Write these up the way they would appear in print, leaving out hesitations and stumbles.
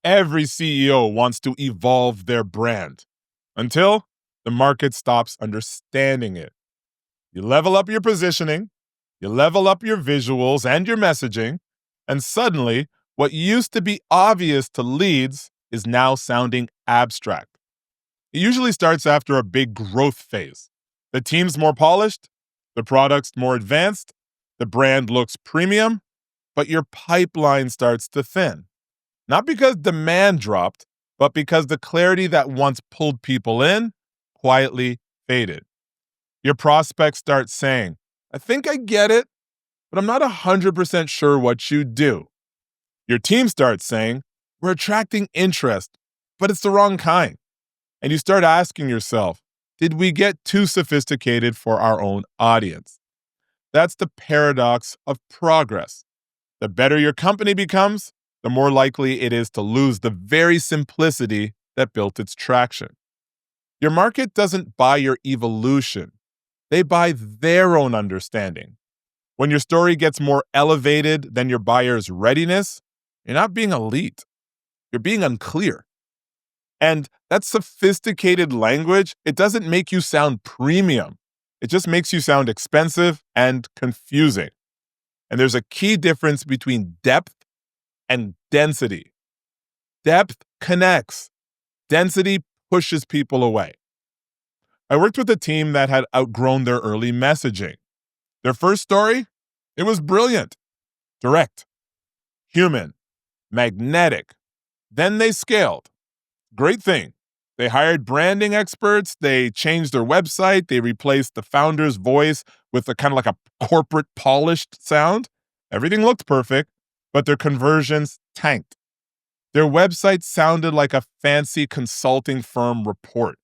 Every CEO wants to evolve their brand until the market stops understanding it. You level up your positioning, you level up your visuals and your messaging, and suddenly what used to be obvious to leads is now sounding abstract. It usually starts after a big growth phase. The team's more polished, the product's more advanced, the brand looks premium, but your pipeline starts to thin. Not because demand dropped, but because the clarity that once pulled people in quietly faded. Your prospects start saying, I think I get it, but I'm not 100% sure what you do. Your team starts saying, we're attracting interest, but it's the wrong kind. And you start asking yourself, did we get too sophisticated for our own audience? That's the paradox of progress. The better your company becomes, the more likely it is to lose the very simplicity that built its traction. Your market doesn't buy your evolution. They buy their own understanding. When your story gets more elevated than your buyer's readiness, you're not being elite. You're being unclear. And that sophisticated language, it doesn't make you sound premium. It just makes you sound expensive and confusing. And there's a key difference between depth and density. Depth connects. Density pushes people away. I worked with a team that had outgrown their early messaging. Their first story, it was brilliant, direct, human, magnetic. Then they scaled. Great thing. They hired branding experts. They changed their website. They replaced the founder's voice with a kind of like a corporate polished sound. Everything looked perfect, but their conversions tanked. Their website sounded like a fancy consulting firm report.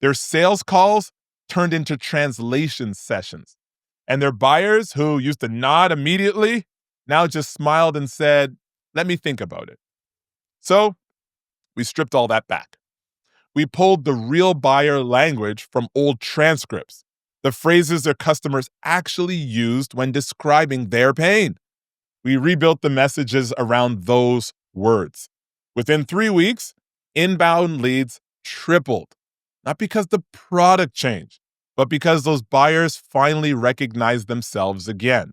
Their sales calls turned into translation sessions. And their buyers, who used to nod immediately, now just smiled and said, let me think about it. So we stripped all that back. We pulled the real buyer language from old transcripts, the phrases their customers actually used when describing their pain. We rebuilt the messages around those words. Within 3 weeks, inbound leads tripled. Not because the product changed, but because those buyers finally recognized themselves again.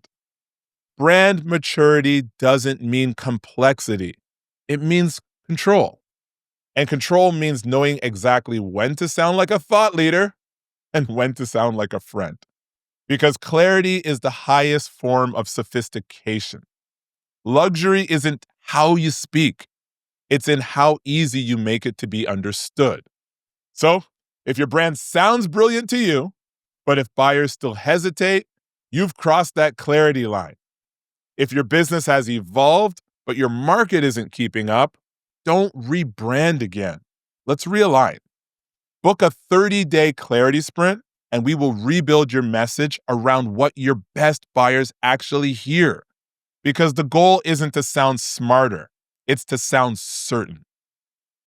Brand maturity doesn't mean complexity. It means control. And control means knowing exactly when to sound like a thought leader and when to sound like a friend. Because clarity is the highest form of sophistication. Luxury isn't how you speak. It's in how easy you make it to be understood. So, if your brand sounds brilliant to you, but if buyers still hesitate, you've crossed that clarity line. If your business has evolved, but your market isn't keeping up, don't rebrand again. Let's realign. Book a 30-day clarity sprint, and we will rebuild your message around what your best buyers actually hear. Because the goal isn't to sound smarter, it's to sound certain.